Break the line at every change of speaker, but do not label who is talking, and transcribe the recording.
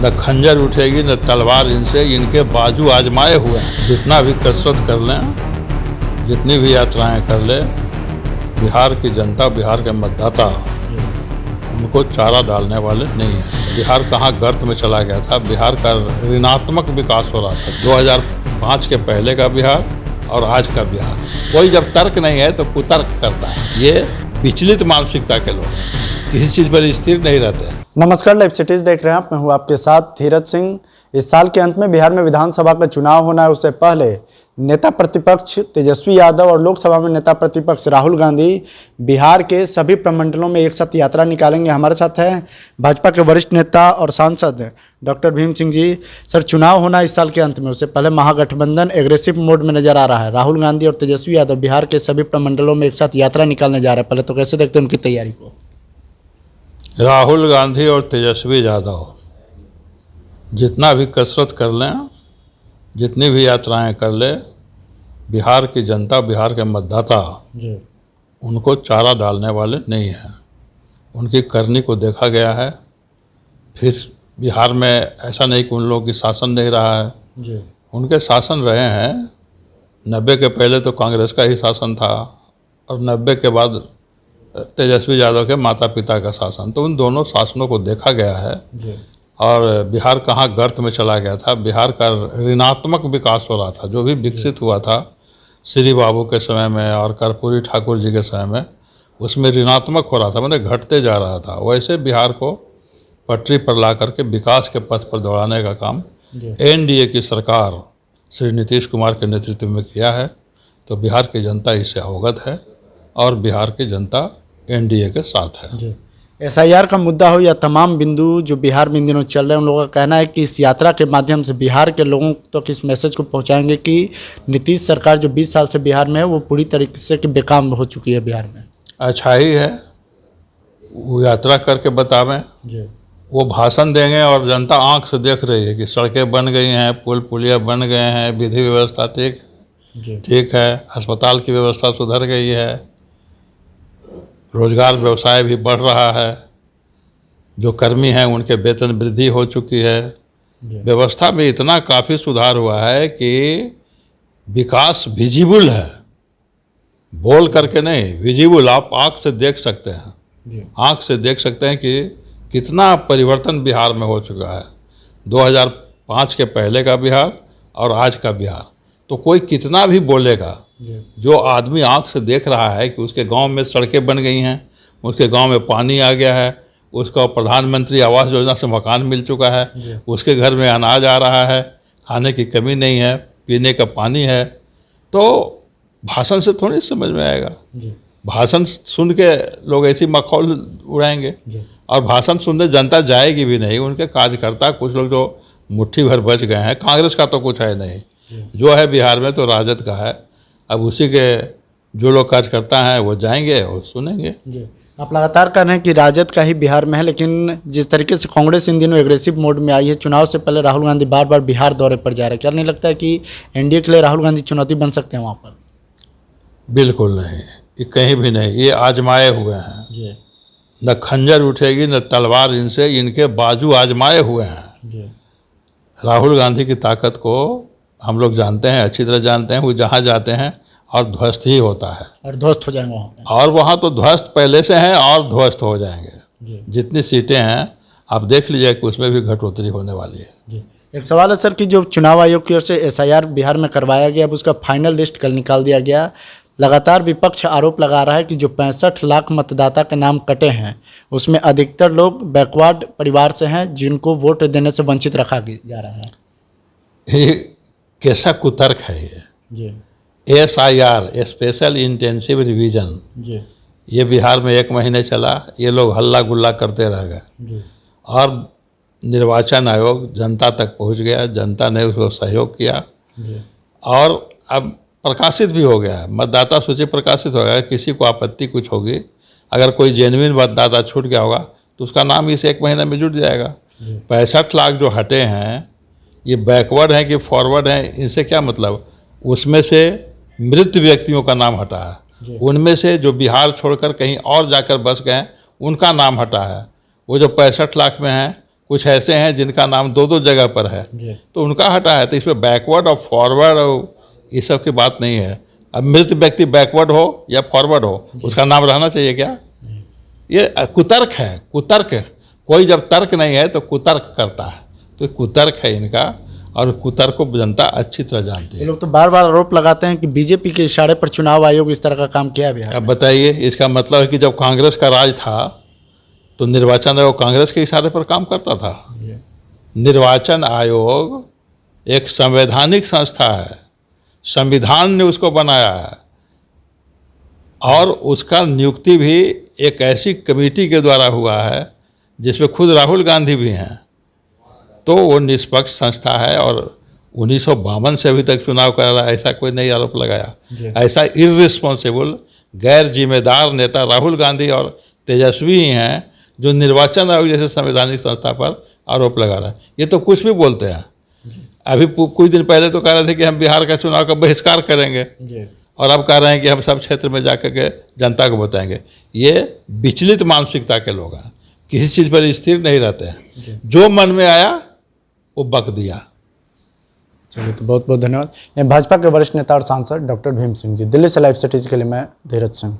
न खंजर उठेगी न तलवार इनसे, इनके बाजू आजमाए हुए हैं। जितना भी कसरत कर लें, जितनी भी यात्राएं कर ले, बिहार की जनता, बिहार के मतदाता उनको चारा डालने वाले नहीं हैं। बिहार कहाँ गर्त में चला गया था। बिहार का ऋणात्मक विकास हो रहा था। 2005 के पहले का बिहार और आज का बिहार। कोई जब तर्क नहीं है तो कुतर्क करता है। ये विचलित मानसिकता के लोग किसी चीज़ पर स्थिर नहीं रहते।
नमस्कार, लाइव सिटीज देख रहे हैं आप। मैं हूं आपके साथ धीरज सिंह। इस साल के अंत में बिहार में विधानसभा का चुनाव होना है। उससे पहले नेता प्रतिपक्ष तेजस्वी यादव और लोकसभा में नेता प्रतिपक्ष राहुल गांधी बिहार के सभी प्रमंडलों में एक साथ यात्रा निकालेंगे। हमारे साथ हैं भाजपा के वरिष्ठ नेता और सांसद डॉक्टर भीम सिंह जी। सर, चुनाव होना इस साल के अंत में, उससे पहले महागठबंधन एग्रेसिव मोड में नजर आ रहा है। राहुल गांधी और तेजस्वी यादव बिहार के सभी प्रमंडलों में एक साथ यात्रा निकालने जा रहे हैं। पहले तो कैसे देखते हैं उनकी तैयारी को?
राहुल गांधी और तेजस्वी यादव जितना भी कसरत कर लें, जितनी भी यात्राएं कर ले, बिहार की जनता, बिहार के मतदाता उनको चारा डालने वाले नहीं हैं। उनकी करनी को देखा गया है। फिर बिहार में ऐसा नहीं कि उन लोगों की शासन नहीं रहा है। उनके शासन रहे हैं। 90 के पहले तो कांग्रेस का ही शासन था और 90 के बाद तेजस्वी यादव के माता पिता का शासन। तो उन दोनों शासनों को देखा गया है। और बिहार कहाँ गर्त में चला गया था। बिहार का ऋणात्मक विकास हो रहा था। जो भी विकसित हुआ था श्री बाबू के समय में और कर्पूरी ठाकुर जी के समय में, उसमें ऋणात्मक हो रहा था, मतलब घटते जा रहा था। वैसे बिहार को पटरी पर ला करके विकास के पथ पर दौड़ाने का काम एनडीए की सरकार श्री नीतीश कुमार के नेतृत्व में किया है। तो बिहार की जनता इससे अवगत है और बिहार की जनता एनडीए के साथ है।
एसआईआर का मुद्दा हो या तमाम बिंदु जो बिहार में इन दिनों चल रहे हैं, उन लोगों का कहना है कि इस यात्रा के माध्यम से बिहार के लोगों तक इस मैसेज को पहुंचाएंगे कि नीतीश सरकार जो 20 साल से बिहार में है वो पूरी तरीके से बेकाम हो चुकी है बिहार में।
अच्छा ही है, वो यात्रा करके बतावें। वो भाषण देंगे और जनता आंख से देख रही है कि सड़कें बन गई हैं, पुल पुलिया बन गए हैं, विधि व्यवस्था ठीक है, अस्पताल की व्यवस्था सुधर गई है, रोजगार व्यवसाय भी बढ़ रहा है, जो कर्मी हैं उनके वेतन वृद्धि हो चुकी है, व्यवस्था में इतना काफ़ी सुधार हुआ है कि विकास विजिबल है, बोल करके नहीं, विजिबल। आप आँख से देख सकते हैं, आँख से देख सकते हैं कि कितना परिवर्तन बिहार में हो चुका है। 2005 के पहले का बिहार और आज का बिहार। तो कोई कितना भी बोलेगा, जो आदमी आंख से देख रहा है कि उसके गांव में सड़कें बन गई हैं, उसके गांव में पानी आ गया है, उसका प्रधानमंत्री आवास योजना से मकान मिल चुका है, उसके घर में अनाज आ रहा है, खाने की कमी नहीं है, पीने का पानी है, तो भाषण से थोड़ी समझ में आएगा। भाषण सुन के लोग ऐसी मखौल उड़ाएंगे और भाषण सुनने जनता जाएगी भी नहीं। उनके कार्यकर्ता कुछ लोग जो मुट्ठी भर बच गए हैं, कांग्रेस का तो कुछ है नहीं, जो है बिहार में तो राजद का है। अब उसी के जो लोग कार्यकर्ता हैं वो जाएंगे और सुनेंगे।
आप लगातार कह रहे हैं कि राजद का ही बिहार में है, लेकिन जिस तरीके से कांग्रेस इन दिनों एग्रेसिव मोड में आई है, चुनाव से पहले राहुल गांधी बार बार बिहार दौरे पर जा रहे हैं, क्या नहीं लगता है कि एनडीए के लिए राहुल गांधी चुनौती बन सकते हैं वहाँ पर?
बिल्कुल नहीं, ये कहीं भी नहीं। ये आजमाए हुए हैं। न खंजर उठेगी न तलवार इनसे, इनके बाजू आजमाए हुए हैं। राहुल गांधी की ताकत को हम लोग जानते हैं, अच्छी तरह जानते हैं। वो जहाँ जाते हैं और ध्वस्त ही होता है, और ध्वस्त हो जाएंगे वहाँ पे। और वहाँ तो ध्वस्त पहले से हैं और ध्वस्त हो जाएंगे। जितनी सीटें हैं आप देख लीजिए कि उसमें भी घटोतरी होने वाली है।
एक सवाल है सर कि जो चुनाव आयोग की ओर से एसआईआर बिहार में करवाया गया, अब उसका फाइनल लिस्ट कल निकाल दिया गया। लगातार विपक्ष आरोप लगा रहा है कि जो 65 लाख मतदाता के नाम कटे हैं, उसमें अधिकतर लोग बैकवर्ड परिवार से हैं, जिनको वोट देने से वंचित रखा जा रहा है।
ये कैसा कुतर्क है ये? एसआईआर, स्पेशल इंटेंसिव रिवीजन, ये बिहार में 1 महीने चला। ये लोग हल्ला गुल्ला करते रह गए और निर्वाचन आयोग जनता तक पहुंच गया, जनता ने उसको सहयोग किया और अब प्रकाशित भी हो गया है। मतदाता सूची प्रकाशित हो गया। किसी को आपत्ति कुछ होगी, अगर कोई जेन्युइन मतदाता छूट गया होगा तो उसका नाम इस 1 महीने में जुट जाएगा। 65 लाख जो हटे हैं, ये बैकवर्ड हैं कि फॉरवर्ड हैं, इनसे क्या मतलब? उसमें से मृत व्यक्तियों का नाम हटा है, उनमें से जो बिहार छोड़कर कहीं और जाकर बस गए उनका नाम हटा है। वो जो 65 लाख में हैं कुछ ऐसे हैं जिनका नाम दो दो जगह पर है, तो उनका हटा है। तो इसमें बैकवर्ड और फॉरवर्ड और ये सब की बात नहीं है। अब मृत व्यक्ति बैकवर्ड हो या फॉरवर्ड हो, उसका नाम रहना चाहिए क्या? ये कुतर्क है, कुतर्क। कोई जब तर्क नहीं है तो कुतर्क करता है, तो ये कुतर्क है इनका, और कुतर्क को जनता अच्छी तरह जानती
ये
है।
लोग तो बार बार आरोप लगाते हैं कि बीजेपी के इशारे पर चुनाव आयोग इस तरह का काम किया बिहार
अब
में।
बताइए, इसका मतलब है कि जब कांग्रेस का राज था तो निर्वाचन आयोग कांग्रेस के इशारे पर काम करता था? निर्वाचन आयोग एक संवैधानिक संस्था है, संविधान ने उसको बनाया है, और उसका नियुक्ति भी एक ऐसी कमेटी के द्वारा हुआ है जिसमें खुद राहुल गांधी भी हैं। तो वो निष्पक्ष संस्था है, और 1952 से अभी तक चुनाव कर रहा है, ऐसा कोई नहीं आरोप लगाया। ऐसा इर्रिस्पॉन्सिबल, गैर जिम्मेदार नेता राहुल गांधी और तेजस्वी ही हैं जो निर्वाचन आयोग जैसे संवैधानिक संस्था पर आरोप लगा रहा है। ये तो कुछ भी बोलते हैं। अभी कुछ दिन पहले तो कह रहे थे कि हम बिहार का चुनाव का बहिष्कार करेंगे, और अब कह रहे हैं कि हम सब क्षेत्र में जाकर के जनता को बताएंगे। ये विचलित मानसिकता के लोग हैं, किसी चीज़ पर स्थिर नहीं रहते हैं, जो मन में आया वो बक दिया।
चलिए, तो बहुत बहुत धन्यवाद। ये भाजपा के वरिष्ठ नेता और सांसद डॉक्टर भीम सिंह जी। दिल्ली से लाइव सिटीज के लिए मैं धीरज सिंह।